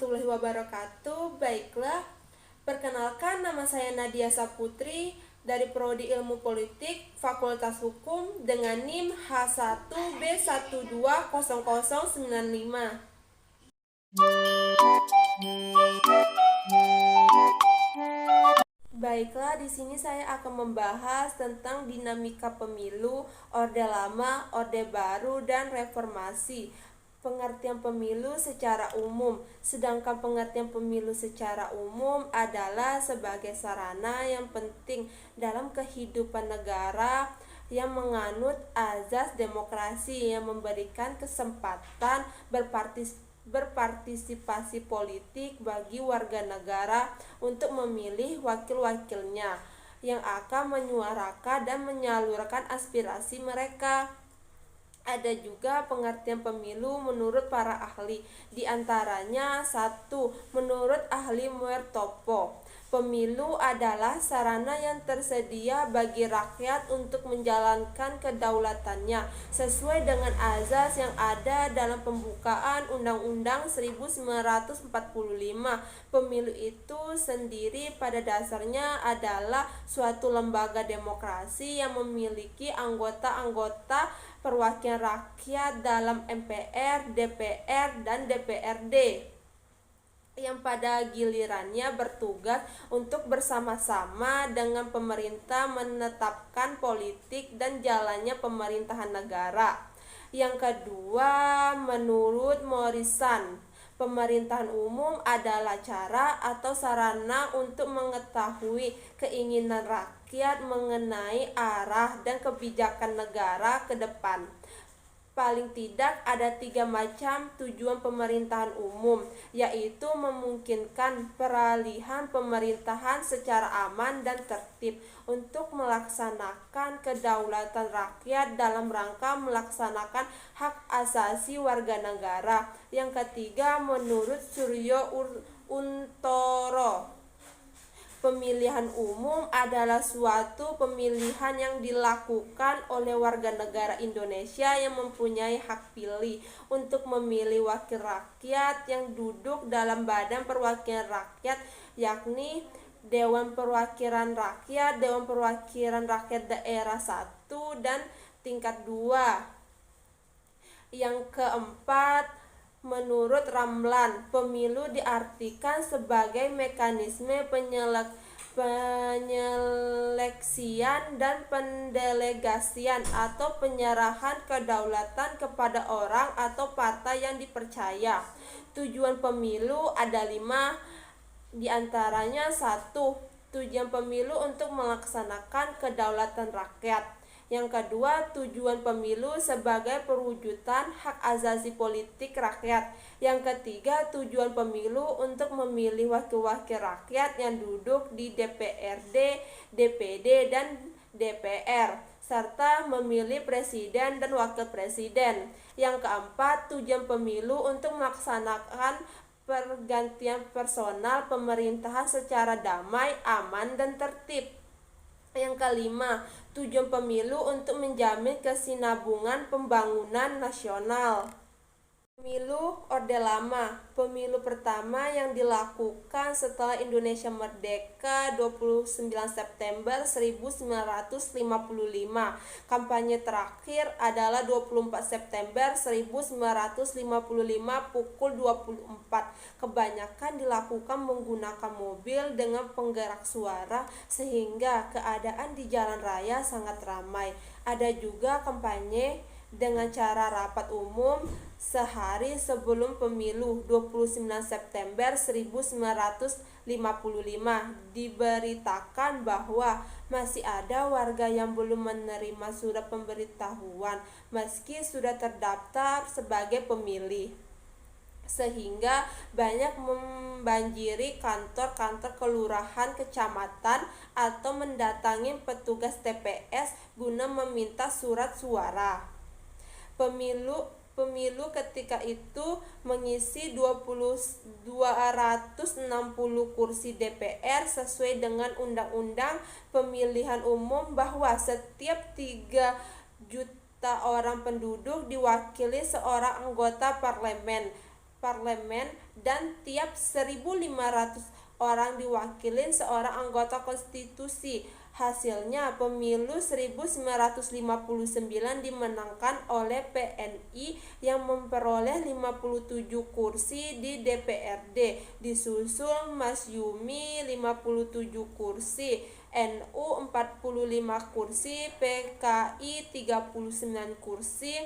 warahmatullahi wabarakatuh. Baiklah, perkenalkan nama saya Nadia Saputri dari Prodi Ilmu Politik Fakultas Hukum dengan NIM H1B120095. Baiklah, di sini saya akan membahas tentang dinamika pemilu, orde lama, orde baru, dan reformasi. Pengertian pemilu secara umum. Sedangkan pengertian pemilu secara umum adalah sebagai sarana yang penting dalam kehidupan negara yang menganut azas demokrasi yang memberikan kesempatan berpartisipasi politik bagi warga negara untuk memilih wakil-wakilnya yang akan menyuarakan dan menyalurkan aspirasi mereka. Ada juga pengertian pemilu menurut para ahli, di antaranya 1. Menurut ahli Muertopo, pemilu adalah sarana yang tersedia bagi rakyat untuk menjalankan kedaulatannya sesuai dengan azas yang ada dalam pembukaan Undang-Undang 1945. Pemilu itu sendiri pada dasarnya adalah suatu lembaga demokrasi yang memiliki anggota-anggota perwakilan rakyat dalam MPR, DPR, dan DPRD yang pada gilirannya bertugas untuk bersama-sama dengan pemerintah menetapkan politik dan jalannya pemerintahan negara. Yang kedua, menurut Morrison, pemerintahan umum adalah cara atau sarana untuk mengetahui keinginan rakyat mengenai arah dan kebijakan negara ke depan. Paling tidak ada 3 macam tujuan pemerintahan umum, yaitu memungkinkan peralihan pemerintahan secara aman dan tertib untuk melaksanakan kedaulatan rakyat dalam rangka melaksanakan hak asasi warga negara. Yang ketiga, menurut Suryo Untoro, pemilihan umum adalah suatu pemilihan yang dilakukan oleh warga negara Indonesia yang mempunyai hak pilih untuk memilih wakil rakyat yang duduk dalam badan perwakilan rakyat, yakni Dewan Perwakilan Rakyat, Dewan Perwakilan Rakyat Daerah 1 dan tingkat 2. Yang keempat, menurut Ramlan, pemilu diartikan sebagai mekanisme penyeleksian dan pendelegasian atau penyerahan kedaulatan kepada orang atau partai yang dipercaya. Tujuan pemilu ada 5, diantaranya 1. Tujuan pemilu untuk melaksanakan kedaulatan rakyat. Yang kedua, tujuan pemilu sebagai perwujudan hak asasi politik rakyat. Yang ketiga, tujuan pemilu untuk memilih wakil-wakil rakyat yang duduk di DPRD, DPD, dan DPR, serta memilih presiden dan wakil presiden. Yang keempat, tujuan pemilu untuk melaksanakan pergantian personal pemerintahan secara damai, aman, dan tertib. Yang kelima, tujuan pemilu untuk menjamin kesinambungan pembangunan nasional. Pemilu orde lama. Pemilu pertama yang dilakukan setelah Indonesia merdeka 29 September 1955. Kampanye terakhir adalah 24 September 1955 pukul 24. Kebanyakan dilakukan menggunakan mobil dengan penggerak suara sehingga keadaan di jalan raya sangat ramai. Ada juga kampanye dengan cara rapat umum sehari sebelum pemilu 29 September 1955. Diberitakan bahwa masih ada warga yang belum menerima surat pemberitahuan meski sudah terdaftar sebagai pemilih, sehingga banyak membanjiri kantor-kantor kelurahan, kecamatan, atau mendatangi petugas TPS guna meminta surat suara. Pemilu ketika itu mengisi 260 kursi DPR sesuai dengan Undang-Undang Pemilihan Umum bahwa setiap 3 juta orang penduduk diwakili seorang anggota parlemen. parlemen dan tiap 1.500 orang diwakili seorang anggota konstitusi. Hasilnya, pemilu 1959 dimenangkan oleh PNI yang memperoleh 57 kursi di DPRD, disusul Masyumi 57 kursi, NU 45 kursi, PKI 39 kursi,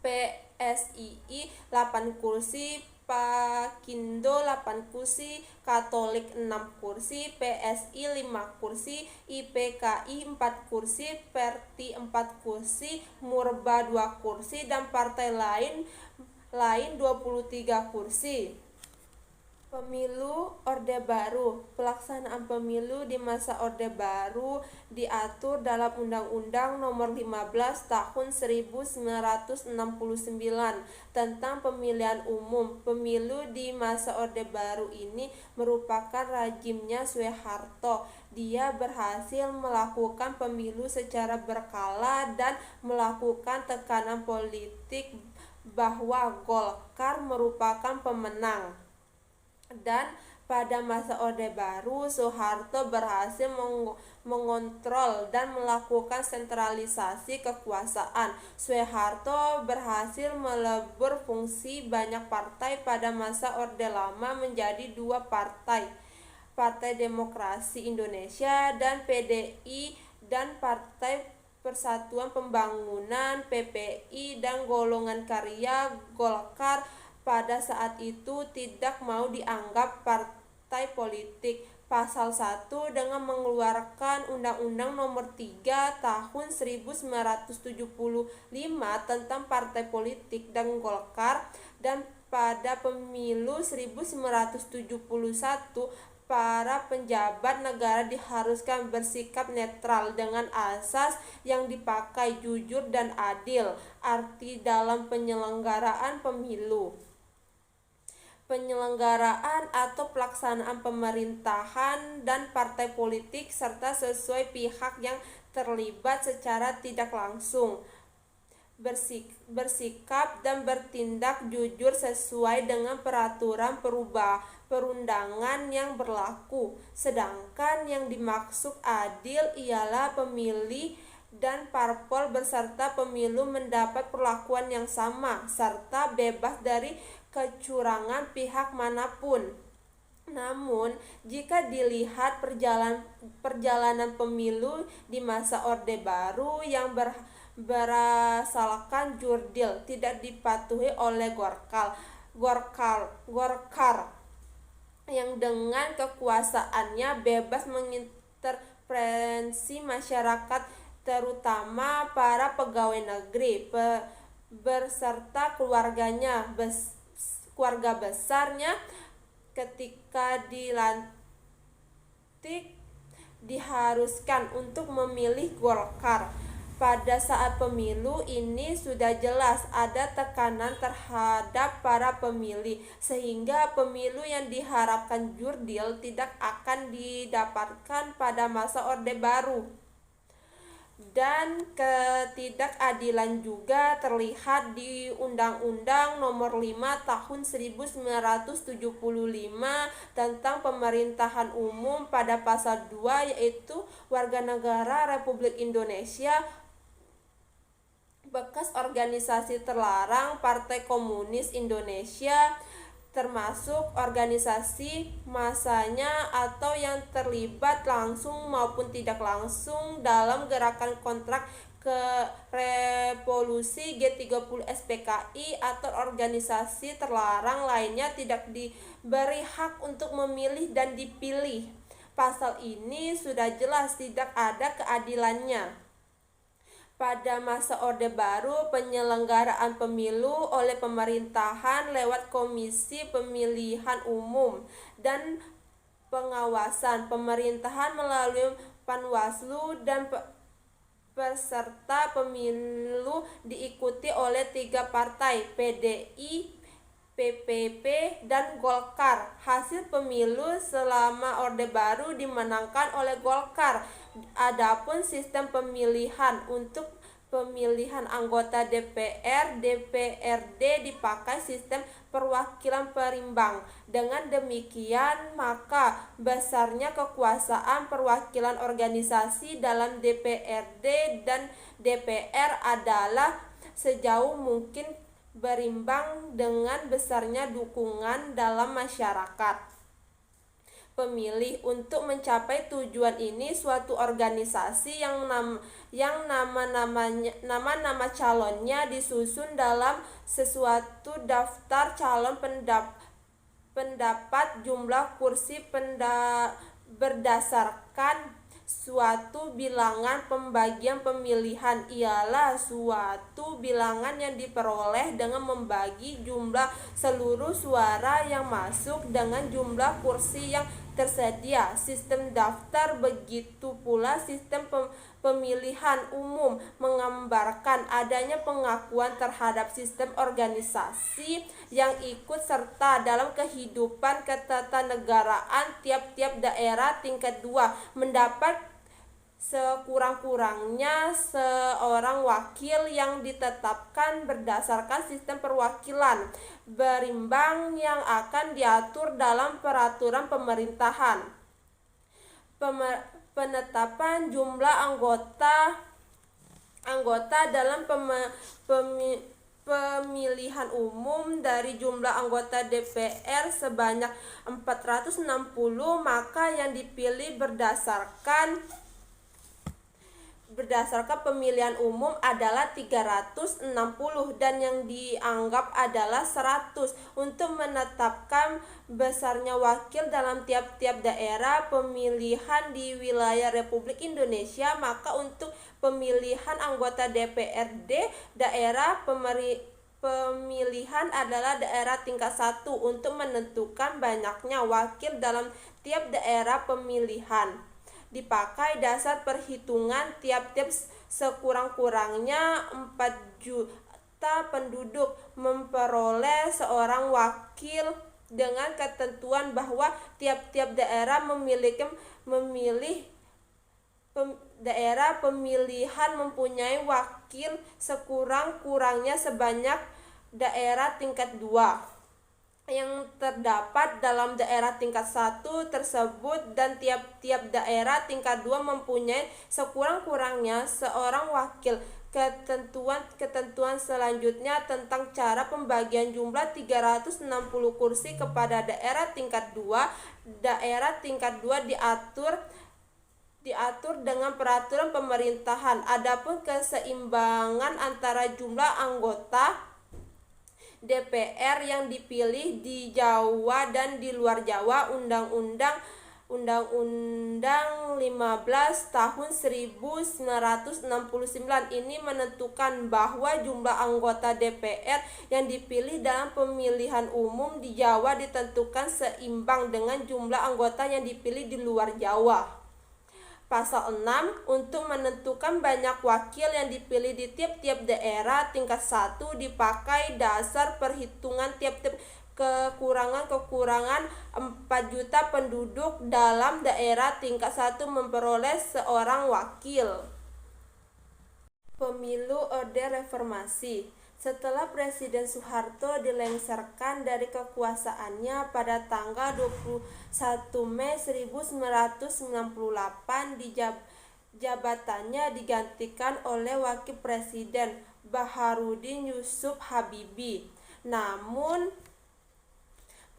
PSII 8 kursi, Pakindo 8 kursi, Katolik 6 kursi, PSI 5 kursi, IPKI 4 kursi, Perti 4 kursi, Murba 2 kursi, dan partai lain 23 kursi. Pemilu Orde Baru. Pelaksanaan pemilu di masa Orde Baru diatur dalam Undang-Undang Nomor 15 Tahun 1969 tentang Pemilihan Umum. Pemilu di masa Orde Baru ini merupakan rejimnya Soeharto. Dia berhasil melakukan pemilu secara berkala dan melakukan tekanan politik bahwa Golkar merupakan pemenang. Dan pada masa Orde Baru, Soeharto berhasil mengontrol dan melakukan sentralisasi kekuasaan. Soeharto berhasil melebur fungsi banyak partai pada masa Orde Lama menjadi 2 partai, Partai Demokrasi Indonesia dan PDI, dan Partai Persatuan Pembangunan PPI dan golongan karya Golkar pada saat itu tidak mau dianggap partai politik. Pasal 1 dengan mengeluarkan Undang-Undang Nomor 3 Tahun 1975 tentang partai politik dan Golkar, dan pada pemilu 1971 para penjabat negara diharuskan bersikap netral dengan asas yang dipakai jujur dan adil, arti dalam penyelenggaraan pemilu. Penyelenggaraan atau pelaksanaan pemerintahan dan partai politik serta sesuai pihak yang terlibat secara tidak langsung, bersikap dan bertindak jujur sesuai dengan peraturan perundangan yang berlaku. Sedangkan yang dimaksud adil ialah pemilih dan parpol beserta pemilu mendapat perlakuan yang sama serta bebas dari kecurangan pihak manapun. Namun, jika dilihat perjalanan pemilu di masa Orde Baru yang berasalkan jurdil tidak dipatuhi oleh Golkar yang dengan kekuasaannya bebas mengintervensi masyarakat, terutama para pegawai negeri berserta keluarga besarnya ketika dilantik diharuskan untuk memilih Golkar. Pada saat pemilu ini sudah jelas ada tekanan terhadap para pemilih, sehingga pemilu yang diharapkan jurdil tidak akan didapatkan pada masa Orde Baru. Dan ketidakadilan juga terlihat di Undang-Undang Nomor 5 Tahun 1975 tentang Pemerintahan Umum pada pasal 2, yaitu warga negara Republik Indonesia bekas organisasi terlarang Partai Komunis Indonesia, termasuk organisasi masanya atau yang terlibat langsung maupun tidak langsung dalam gerakan kontrak ke revolusi G30 SPKI atau organisasi terlarang lainnya tidak diberi hak untuk memilih dan dipilih. Pasal ini sudah jelas tidak ada keadilannya. Pada masa Orde Baru, penyelenggaraan pemilu oleh pemerintahan lewat Komisi Pemilihan Umum dan pengawasan pemerintahan melalui Panwaslu, dan peserta pemilu diikuti oleh 3 partai, PDI, PPP, dan Golkar. Hasil pemilu selama Orde Baru dimenangkan oleh Golkar. Adapun sistem pemilihan untuk pemilihan anggota DPR, DPRD dipakai sistem perwakilan perimbang. Dengan demikian, maka besarnya kekuasaan perwakilan organisasi dalam DPRD dan DPR adalah sejauh mungkin berimbang dengan besarnya dukungan dalam masyarakat pemilih. Untuk mencapai tujuan ini, suatu organisasi yang nama-nama calonnya disusun dalam sesuatu daftar calon pendapat jumlah kursi berdasarkan suatu bilangan. Pembagian pemilihan ialah suatu bilangan yang diperoleh dengan membagi jumlah seluruh suara yang masuk dengan jumlah kursi yang tersedia. Sistem daftar, begitu pula sistem pemilihan umum, menggambarkan adanya pengakuan terhadap sistem organisasi yang ikut serta dalam kehidupan ketatanegaraan. Tiap-tiap daerah tingkat 2 mendapat sekurang-kurangnya seorang wakil yang ditetapkan berdasarkan sistem perwakilan berimbang yang akan diatur dalam peraturan pemerintahan. Penetapan jumlah anggota dalam pemilihan umum dari jumlah anggota DPR sebanyak 460, maka yang dipilih berdasarkan pemilihan umum adalah 360 dan yang dianggap adalah 100. Untuk menetapkan besarnya wakil dalam tiap-tiap daerah pemilihan di wilayah Republik Indonesia, maka untuk pemilihan anggota DPRD daerah pemilihan adalah daerah tingkat 1 untuk menentukan banyaknya wakil dalam tiap daerah pemilihan. Dipakai dasar perhitungan tiap-tiap sekurang-kurangnya 4 juta penduduk memperoleh seorang wakil, dengan ketentuan bahwa tiap-tiap daerah daerah pemilihan mempunyai wakil sekurang-kurangnya sebanyak daerah tingkat 2 yang terdapat dalam daerah tingkat 1 tersebut, dan tiap-tiap daerah tingkat 2 mempunyai sekurang-kurangnya seorang wakil. Ketentuan selanjutnya tentang cara pembagian jumlah 360 kursi kepada daerah tingkat 2. Daerah tingkat 2 diatur dengan peraturan pemerintahan. Adapun keseimbangan antara jumlah anggota DPR yang dipilih di Jawa dan di luar Jawa, Undang-Undang 15 tahun 1969 ini menentukan bahwa jumlah anggota DPR yang dipilih dalam pemilihan umum di Jawa ditentukan seimbang dengan jumlah anggota yang dipilih di luar Jawa. Pasal 6, untuk menentukan banyak wakil yang dipilih di tiap-tiap daerah tingkat 1 dipakai dasar perhitungan tiap-tiap kekurangan 4 juta penduduk dalam daerah tingkat 1 memperoleh seorang wakil. Pemilu Orde Reformasi. Setelah Presiden Soeharto dilengsarkan dari kekuasaannya pada tanggal 21 Mei 1998, jabatannya digantikan oleh Wakil Presiden Baharudin Yusuf Habibie. Namun,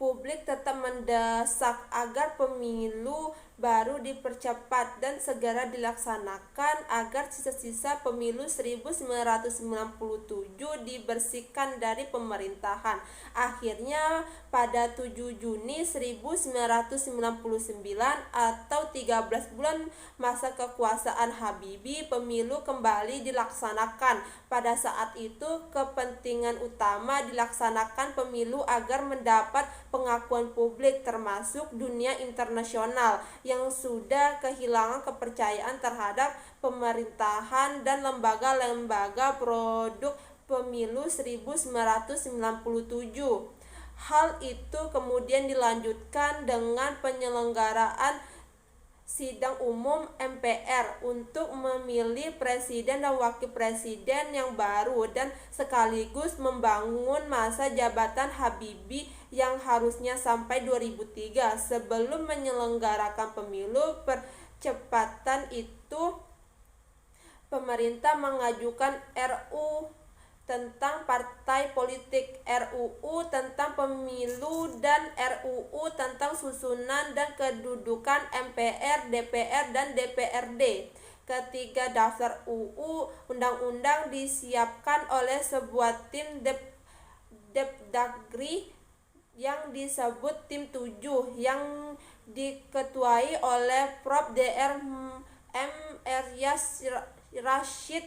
publik tetap mendesak agar pemilu baru dipercepat dan segera dilaksanakan agar sisa-sisa pemilu 1997 dibersihkan dari pemerintahan. Akhirnya pada 7 Juni 1999 atau 13 bulan masa kekuasaan Habibie, pemilu kembali dilaksanakan. Pada saat itu kepentingan utama dilaksanakan pemilu agar mendapat pengakuan publik termasuk dunia internasional yang sudah kehilangan kepercayaan terhadap pemerintahan dan lembaga-lembaga produk pemilu 1997. Hal itu kemudian dilanjutkan dengan penyelenggaraan sidang umum MPR untuk memilih presiden dan wakil presiden yang baru dan sekaligus membangun masa jabatan Habibie yang harusnya sampai 2003. Sebelum menyelenggarakan pemilu percepatan itu, pemerintah mengajukan RUU tentang partai politik, RUU tentang pemilu, dan RUU tentang susunan dan kedudukan MPR, DPR, dan DPRD. Ketiga daftar UU undang-undang disiapkan oleh sebuah tim Depdagri yang disebut Tim 7 yang diketuai oleh Prof. Dr. M. Rashid,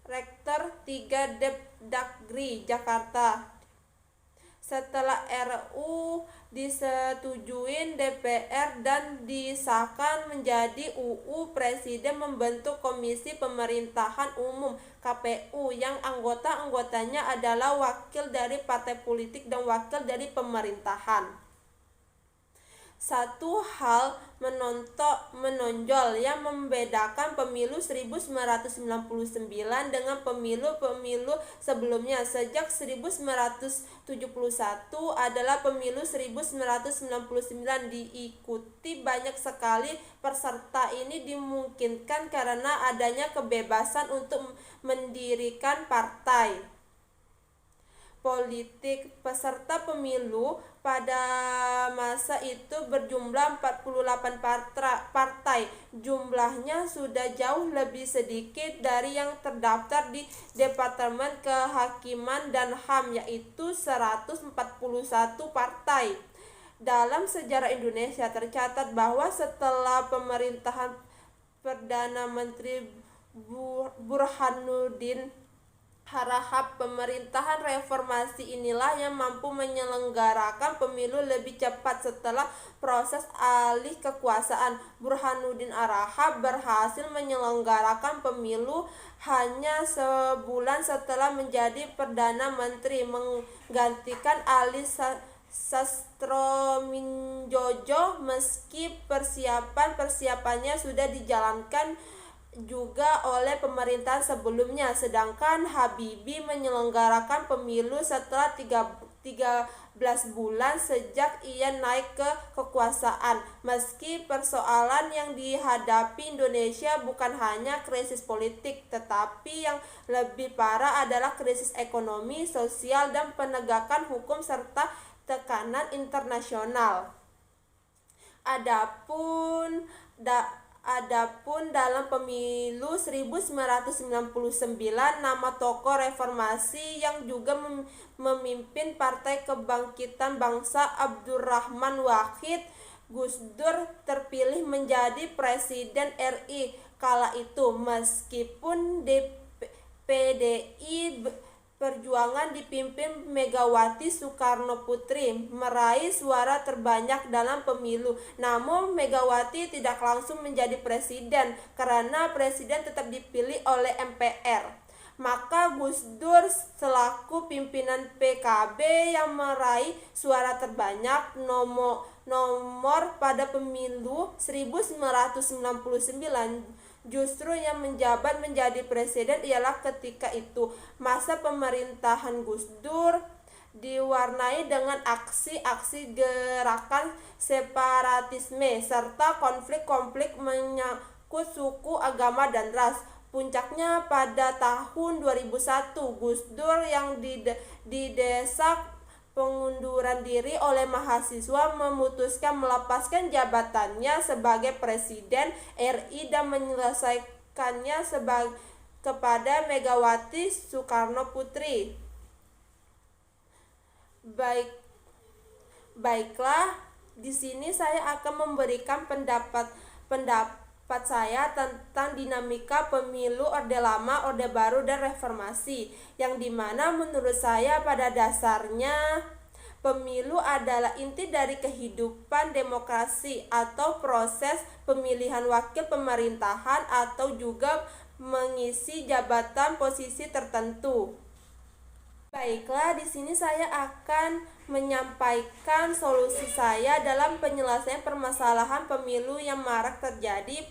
Rektor 3 Depdagri, Jakarta. Setelah RUU disetujuin DPR dan disahkan menjadi UU, Presiden membentuk Komisi Pemerintahan Umum KPU yang anggota-anggotanya adalah wakil dari partai politik dan wakil dari pemerintahan. Satu hal menonjol yang membedakan pemilu 1999 dengan pemilu-pemilu sebelumnya sejak 1971 adalah pemilu 1999 diikuti banyak sekali peserta. Ini dimungkinkan karena adanya kebebasan untuk mendirikan partai politik. Peserta pemilu pada masa itu berjumlah 48 partai. Jumlahnya sudah jauh lebih sedikit dari yang terdaftar di Departemen Kehakiman dan HAM, yaitu 141 partai. Dalam sejarah Indonesia tercatat bahwa setelah pemerintahan Perdana Menteri Burhanuddin Harahap, pemerintahan reformasi inilah yang mampu menyelenggarakan pemilu lebih cepat. Setelah proses alih kekuasaan, Burhanuddin Harahap berhasil menyelenggarakan pemilu hanya sebulan setelah menjadi Perdana Menteri, menggantikan Ali Sastroamidjojo. Meski persiapannya sudah dijalankan juga oleh pemerintahan sebelumnya, sedangkan Habibie menyelenggarakan pemilu setelah 13 bulan sejak ia naik ke kekuasaan. Meski persoalan yang dihadapi Indonesia bukan hanya krisis politik, tetapi yang lebih parah adalah krisis ekonomi, sosial, dan penegakan hukum serta tekanan internasional. Adapun dalam pemilu 1999, nama tokoh reformasi yang juga memimpin Partai Kebangkitan Bangsa, Abdurrahman Wahid, Gus Dur, terpilih menjadi Presiden RI kala itu. Meskipun PDI Perjuangan dipimpin Megawati Soekarnoputri meraih suara terbanyak dalam pemilu, namun Megawati tidak langsung menjadi presiden karena presiden tetap dipilih oleh MPR. Maka Gus Dur selaku pimpinan PKB yang meraih suara terbanyak nomor pada pemilu 1999. Justru yang menjabat menjadi presiden ialah ketika itu masa pemerintahan Gus Dur diwarnai dengan aksi-aksi gerakan separatisme serta konflik-konflik menyangkut suku, agama, dan ras. Puncaknya pada tahun 2001, Gus Dur yang didesak pengunduran diri oleh mahasiswa memutuskan melepaskan jabatannya sebagai Presiden RI dan menyelesaikannya kepada Megawati Soekarnoputri. Baiklah, di sini saya akan memberikan pendapat saya tentang dinamika pemilu Orde Lama, Orde Baru, dan Reformasi, yang dimana menurut saya pada dasarnya pemilu adalah inti dari kehidupan demokrasi atau proses pemilihan wakil pemerintahan atau juga mengisi jabatan posisi tertentu. Baiklah, di sini saya akan menyampaikan solusi saya dalam penyelesaian permasalahan pemilu yang marak terjadi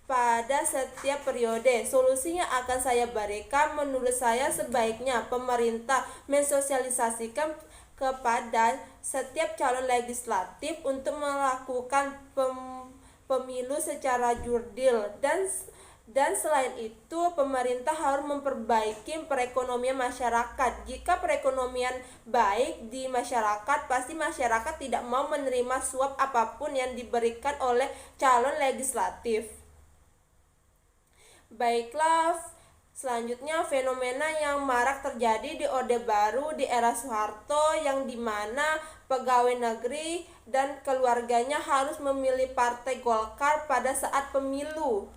pada setiap periode. Solusinya akan saya berikan. Menurut saya sebaiknya pemerintah mensosialisasikan kepada setiap calon legislatif untuk melakukan pemilu secara jurdil, dan selain itu pemerintah harus memperbaiki perekonomian masyarakat. Jika perekonomian baik di masyarakat, pasti masyarakat tidak mau menerima suap apapun yang diberikan oleh calon legislatif. Baiklah, selanjutnya fenomena yang marak terjadi di Orde Baru di era Soeharto, yang dimana pegawai negeri dan keluarganya harus memilih Partai Golkar pada saat pemilu.